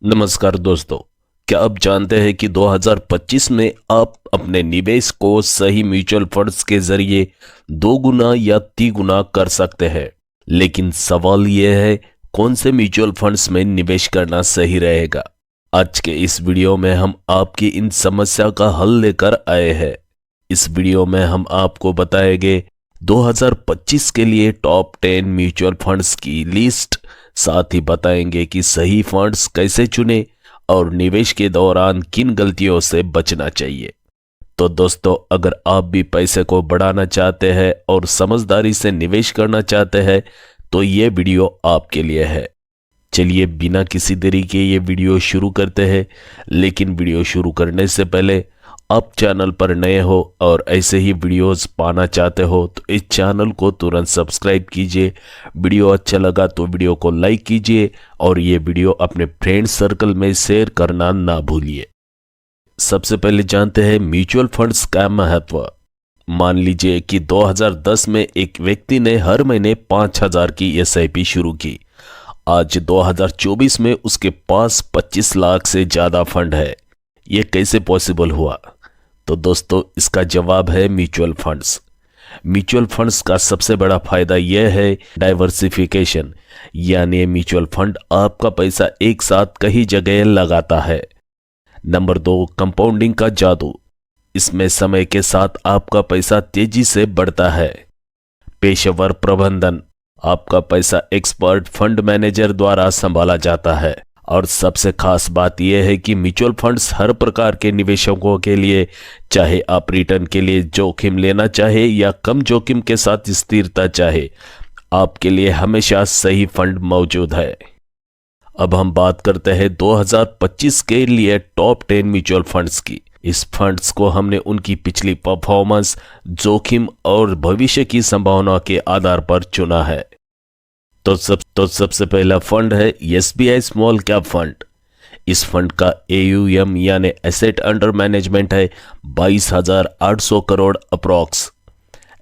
नमस्कार दोस्तों। क्या आप जानते हैं कि 2025 में आप अपने निवेश को सही म्यूचुअल फंड्स के जरिए 2 गुना या 3 गुना कर सकते हैं। लेकिन सवाल यह है, कौन से म्यूचुअल फंड्स में निवेश करना सही रहेगा। आज के इस वीडियो में हम आपकी इन समस्या का हल लेकर आए हैं। इस वीडियो में हम आपको बताएंगे 2025 के लिए टॉप 10 म्यूचुअल फंड्स की लिस्ट, साथ ही बताएंगे कि सही फंड्स कैसे चुने और निवेश के दौरान किन गलतियों से बचना चाहिए। तो दोस्तों, अगर आप भी पैसे को बढ़ाना चाहते हैं और समझदारी से निवेश करना चाहते हैं तो ये वीडियो आपके लिए है। चलिए बिना किसी देरी के ये वीडियो शुरू करते हैं। लेकिन वीडियो शुरू करने से पहले आप चैनल पर नए हो और ऐसे ही वीडियोस पाना चाहते हो तो इस चैनल को तुरंत सब्सक्राइब कीजिए। वीडियो अच्छा लगा तो वीडियो को लाइक कीजिए और ये वीडियो अपने फ्रेंड सर्कल में शेयर करना ना भूलिए। सबसे पहले जानते हैं म्यूचुअल फंड्स का महत्व। मान लीजिए कि 2010 में एक व्यक्ति ने हर महीने 5000 की SIP शुरू की। आज 2024 में उसके पास 25 लाख से ज्यादा फंड है। ये कैसे पॉसिबल हुआ? तो दोस्तों, इसका जवाब है म्यूचुअल फंड्स। म्यूचुअल फंड्स का सबसे बड़ा फायदा यह है डाइवर्सिफिकेशन, यानी म्यूचुअल फंड आपका पैसा एक साथ कई जगह लगाता है। नंबर 2, कंपाउंडिंग का जादू। इसमें समय के साथ आपका पैसा तेजी से बढ़ता है। पेशेवर प्रबंधन, आपका पैसा एक्सपर्ट फंड मैनेजर द्वारा संभाला जाता है। और सबसे खास बात यह है कि म्यूचुअल फंड्स हर प्रकार के निवेशकों के लिए, चाहे आप रिटर्न के लिए जोखिम लेना चाहे या कम जोखिम के साथ स्थिरता चाहे, आपके लिए हमेशा सही फंड मौजूद है। अब हम बात करते हैं 2025 के लिए टॉप 10 म्यूचुअल फंड्स की। इस फंड्स को हमने उनकी पिछली परफॉर्मेंस, जोखिम और भविष्य की संभावना के आधार पर चुना है। तो सबसे पहला फंड है SBI स्मॉल कैप फंड। इस फंड का AUM यानी एसेट अंडर मैनेजमेंट है 22,800 करोड़ अप्रॉक्स।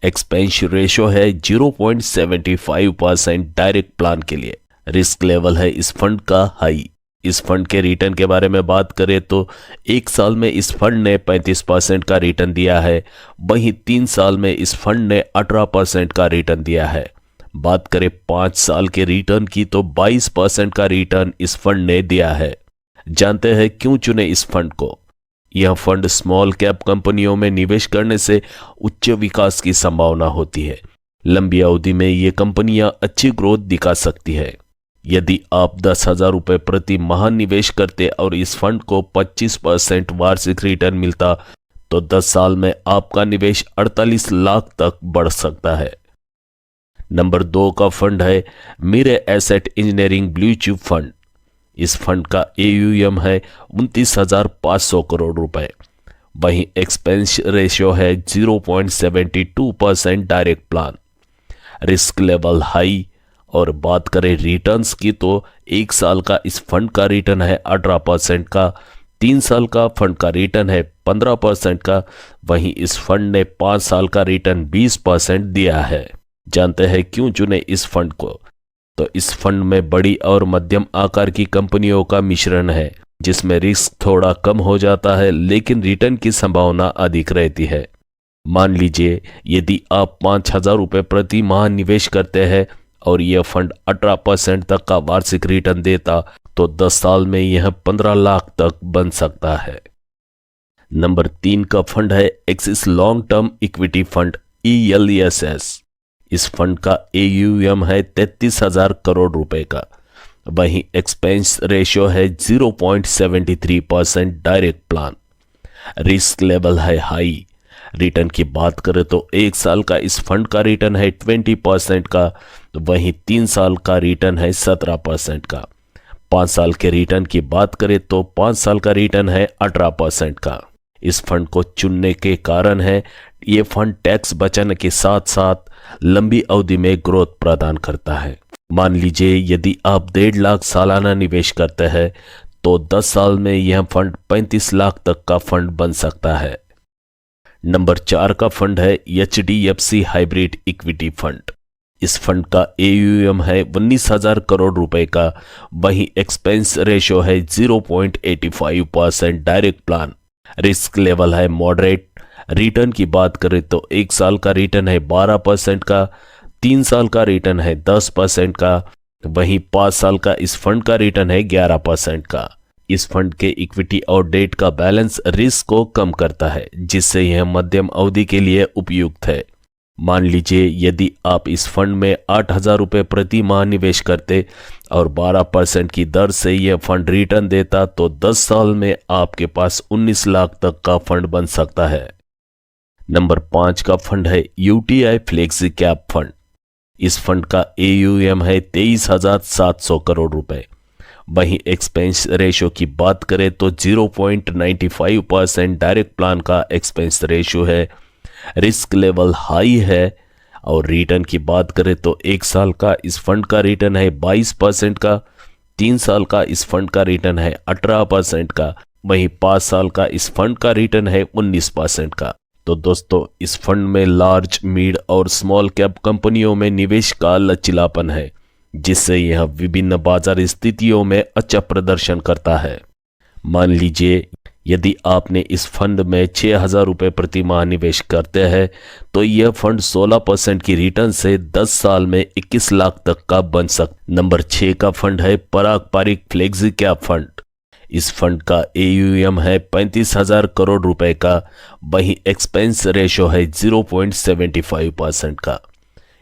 एक्सपेंस रेशो है 0.75% डायरेक्ट प्लान के लिए। रिस्क लेवल है इस फंड का हाई। इस फंड के रिटर्न के बारे में बात करें तो एक साल में इस फंड ने 35% का रिटर्न दिया है, वहीं 3 साल में इस फंड ने 18% का रिटर्न दिया है। बात करें 5 साल के रिटर्न की तो 22% का रिटर्न इस फंड ने दिया है। जानते हैं क्यों चुने इस फंड को? यह फंड स्मॉल कैप कंपनियों में निवेश करने से उच्च विकास की संभावना होती है। लंबी अवधि में ये कंपनियां अच्छी ग्रोथ दिखा सकती है। यदि आप 10,000 रुपये प्रति माह निवेश करते और इस फंड को 25% वार्षिक रिटर्न मिलता तो 10 साल में आपका निवेश 48 लाख तक बढ़ सकता है। नंबर 2 का फंड है Mirae Asset engineering blue chip fund. इस फंड का AUM है 29,500 करोड़ रुपए। वहीं एक्सपेंस रेशियो है 0.72% direct plan. Risk level high. और बात करें रिटर्न्स की तो एक साल का इस फंड का रिटर्न है 18% का, 3 साल का फंड का रिटर्न है 15% का, वहीं इस फंड ने 5 साल का रिटर्न 20% दिया है। जानते हैं क्यों चुने इस फंड को? तो इस फंड में बड़ी और मध्यम आकार की कंपनियों का मिश्रण है, जिसमें रिस्क थोड़ा कम हो जाता है लेकिन रिटर्न की संभावना अधिक रहती है। मान लीजिए यदि आप 5,000 रुपये प्रति माह निवेश करते हैं और यह फंड 18% तक का वार्षिक रिटर्न देता तो 10 साल में यह 15 लाख तक बन सकता है। नंबर 3 का फंड है axis long term equity fund ELSS। इस फंड का AUM है 33,000 करोड़ रुपए का। वहीं एक्सपेंस रेशियो है 0.73% डायरेक्ट प्लान। रिस्क लेवल है हाई। रिटर्न की बात करें तो एक साल का इस फंड का रिटर्न है 20% का, वहीं 3 साल का रिटर्न है 17% का। 5 साल के रिटर्न की बात करें तो 5 साल का रिटर्न है 18% का। इस फंड को चुनने के कारण है ये फंड टैक्स बचाने के साथ साथ लंबी अवधि में ग्रोथ प्रदान करता है। मान लीजिए यदि आप 1.5 लाख सालाना निवेश करते हैं तो 10 साल में यह फंड 35 लाख तक का फंड बन सकता है। नंबर 4 का फंड है HDFC हाइब्रिड इक्विटी फंड। इस फंड का AUM है 19,000 करोड़ रुपए का। वहीं एक्सपेंस रेशो है 0.85% डायरेक्ट प्लान। रिस्क लेवल है मॉडरेट। रिटर्न की बात करें तो 1 साल का रिटर्न है 12% का, 3 साल का रिटर्न है 10% का, वहीं 5 साल का इस फंड का रिटर्न है 11% का। इस फंड के इक्विटी और डेट का बैलेंस रिस्क को कम करता है, जिससे यह मध्यम अवधि के लिए उपयुक्त है। मान लीजिए यदि आप इस फंड में 8,000 रुपये प्रति माह निवेश करते और 12% की दर से यह फंड रिटर्न देता तो 10 साल में आपके पास 19 लाख तक का फंड बन सकता है। नंबर 5 का फंड है UTI फ्लेक्सी कैप फंड। इस फंड का AUM है 23,700 करोड़ रुपए। वहीं एक्सपेंस रेशो की बात करें तो 0.95% डायरेक्ट प्लान का एक्सपेंस रेशो है। रिस्क लेवल हाई है। और रिटर्न की बात करें तो 1 साल का इस फंड का रिटर्न है 22% का, 3 साल का इस फंड का रिटर्न है 18% का, वहीं 5 साल का इस फंड का रिटर्न है 19% का। तो दोस्तों, इस फंड में लार्ज, मिड और स्मॉल कैप कंपनियों में निवेश का लचीलापन है, जिससे यह विभिन्न बाजार स्थितियों में अच्छा प्रदर्शन करता है। मान लीजिए यदि आपने इस फंड में 6,000 रुपये प्रति माह निवेश करते हैं तो यह फंड 16% की रिटर्न से 10 साल में 21 लाख तक का बन सकता। नंबर 6 का फंड है पराग पारिक फ्लेक्सी कैप फंड। इस फंड का AUM है 35,000 करोड़ रुपए का। वहीं एक्सपेंस रेशो है 0.75% का।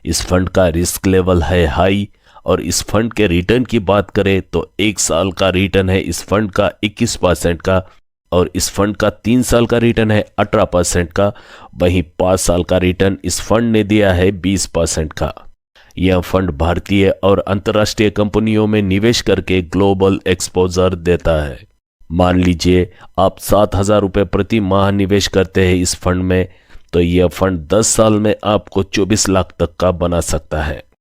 इस फंड का रिस्क लेवल है हाई। और इस फंड के रिटर्न की बात करें तो 1 साल का रिटर्न है इस फंड का 21% का, और इस फंड का 3 साल का रिटर्न है 18% का। वहीं 5 साल का रिटर्न इस फंड ने दिया है 20% का। यह फंड भारतीय और अंतर्राष्ट्रीय कंपनियों में निवेश करके ग्लोबल एक्सपोजर देता है। मान लीजिए आप 7,000 रुपये प्रति माह निवेश करते हैं इस फंड में, तो यह फंड 10 साल में आपको 24 लाख तक का बना सकता है।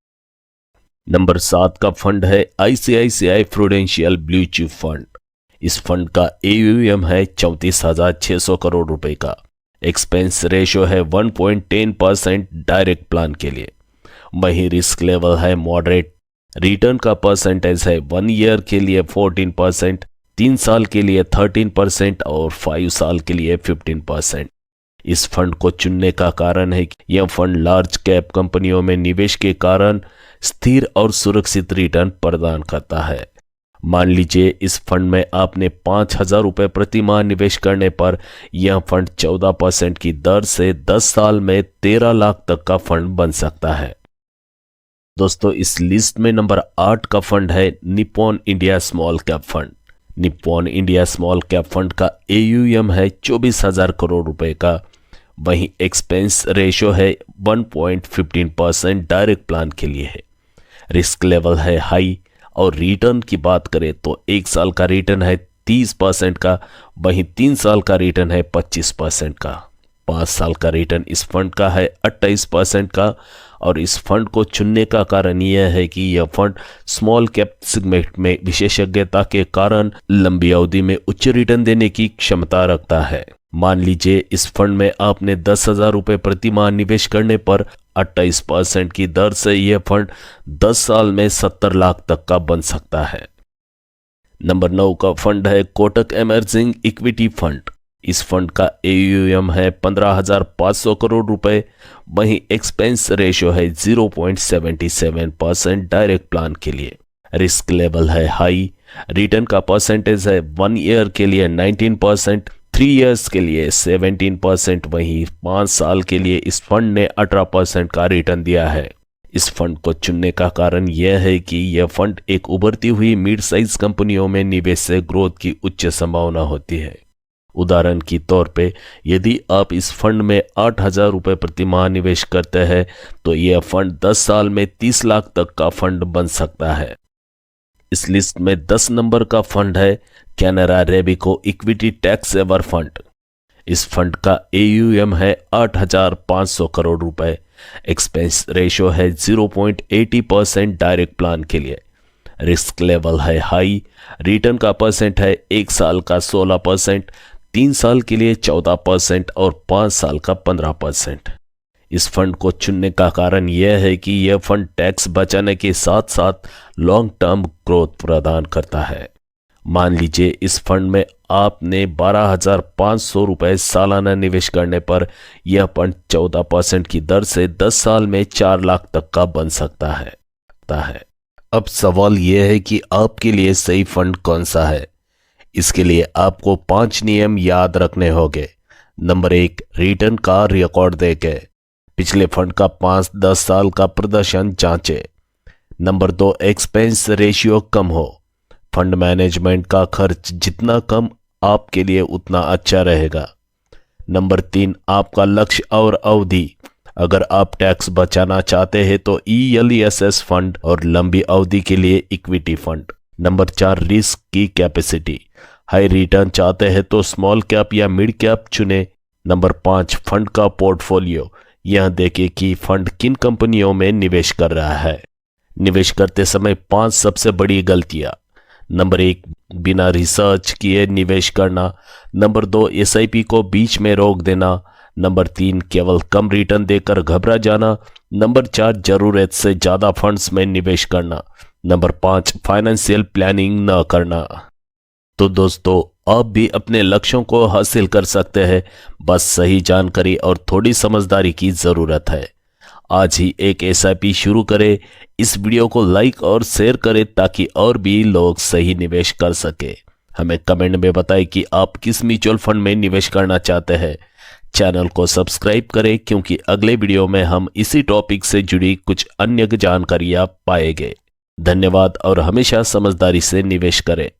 नंबर 7 का फंड है ICICI prudential blue chip fund. इस फंड का AUM है 34,600 करोड़ रुपए का। एक्सपेंस रेशो है 1.10% डायरेक्ट प्लान के लिए। वहीं रिस्क लेवल है मॉडरेट। रिटर्न का परसेंटेज है 1 ईयर के लिए 14%, 3 साल के लिए 13% और 5 साल के लिए 15%। इस फंड को चुनने का कारण है कि यह फंड लार्ज कैप कंपनियों में निवेश के कारण स्थिर और सुरक्षित रिटर्न प्रदान करता है। मान लीजिए इस फंड में आपने 5,000 रुपये प्रति माह निवेश करने पर यह फंड 14% की दर से 10 साल में 13 लाख तक का फंड बन सकता है। दोस्तों, इस लिस्ट में नंबर 8 का फंड है Nippon India small cap fund. Nippon India small cap fund का AUM है 24,000 करोड़ रुपए का। वहीं एक्सपेंस रेशो है 1.15% डायरेक्ट प्लान के लिए है। रिस्क लेवल है हाई। और रिटर्न की बात करें तो 1 साल का रिटर्न है 30% का, वहीं 3 साल का रिटर्न है 25% का, 5 साल का रिटर्न इस फंड का है 28% का। और इस फंड को चुनने का कारण यह है कि यह फंड स्मॉल कैप सेगमेंट में विशेषज्ञता के कारण लंबी अवधि में उच्च रिटर्न देने की क्षमता रखता है। मान लीजिए इस फंड में आपने 10,000 रुपये प्रति माह निवेश करने पर 28% की दर से यह फंड 10 साल में 70 लाख तक का बन सकता है। नंबर 9 का फंड है कोटक इमर्जिंग इक्विटी फंड। इस फंड का AUM है 15,500 करोड़ रुपए। वहीं एक्सपेंस रेशो है 0.77% डायरेक्ट प्लान के लिए। रिस्क लेवल है हाई। रिटर्न का परसेंटेज है 1 ईयर के लिए 19%, 3 इयर्स के लिए 17%, वहीं 5 साल के लिए इस फंड ने 18% का रिटर्न दिया है। इस फंड को चुनने का कारण यह है कि यह फंड एक उभरती हुई मिड साइज कंपनियों में निवेश से ग्रोथ की उच्च संभावना होती है। उदाहरण के तौर पे यदि आप इस फंड में 8,000 रुपये प्रति माह निवेश करते हैं तो यह फंड 10 साल में 30 लाख तक का फंड बन सकता है। इस लिस्ट में 10 नंबर का फंड है Canara Robeco equity tax saver fund. इस फंड का AUM है 8,500 करोड़ रुपए। एक्सपेंस रेशो है 0.80% डायरेक्ट प्लान के लिए। रिस्क लेवल है हाई। रिटर्न का परसेंट है 1 साल का 16%, 3 साल के लिए 14% और 5 साल का 15%। इस फंड को चुनने का कारण यह है कि यह फंड टैक्स बचाने के साथ साथ लॉन्ग टर्म ग्रोथ प्रदान करता है। मान लीजिए इस फंड में आपने 12,500 रुपए सालाना निवेश करने पर यह फंड 14% की दर से 10 साल में 4 लाख तक का बन सकता है। अब सवाल यह है कि आपके लिए सही फंड कौन सा है। इसके लिए आपको 5 नियम याद रखने होंगे। नंबर 1, रिटर्न का रिकॉर्ड देखें। पिछले फंड का 5-10 साल का प्रदर्शन जांचें। नंबर 2, एक्सपेंस रेशियो कम हो। फंड मैनेजमेंट का खर्च जितना कम आपके लिए उतना अच्छा रहेगा। नंबर 3, आपका लक्ष्य और अवधि। अगर आप टैक्स बचाना चाहते हैं तो ELSS फंड और लंबी अवधि के लिए इक्विटी फंड। नंबर 4, रिस्क की कैपेसिटी। हाई रिटर्न चाहते हैं तो स्मॉल कैप या मिड कैप चुने। नंबर 5, फंड का पोर्टफोलियो। यह देखें कि फंड किन कंपनियों में निवेश कर रहा है। निवेश करते समय 5 सबसे बड़ी गलतियां। नंबर 1, बिना रिसर्च किए निवेश करना। नंबर 2, SIP को बीच में रोक देना। नंबर 3, केवल कम रिटर्न देकर घबरा जाना। नंबर 4, जरूरत से ज्यादा फंड्स में निवेश करना। नंबर 5, फाइनेंशियल प्लानिंग न करना। तो दोस्तों, आप भी अपने लक्ष्यों को हासिल कर सकते हैं, बस सही जानकारी और थोड़ी समझदारी की जरूरत है। आज ही एक SIP शुरू करें। इस वीडियो को लाइक और शेयर करें ताकि और भी लोग सही निवेश कर सके। हमें कमेंट में बताएं कि आप किस म्यूचुअल फंड में निवेश करना चाहते हैं। चैनल को सब्सक्राइब करें क्योंकि अगले वीडियो में हम इसी टॉपिक से जुड़ी कुछ अन्य जानकारियां पाएंगे। धन्यवाद और हमेशा समझदारी से निवेश करें।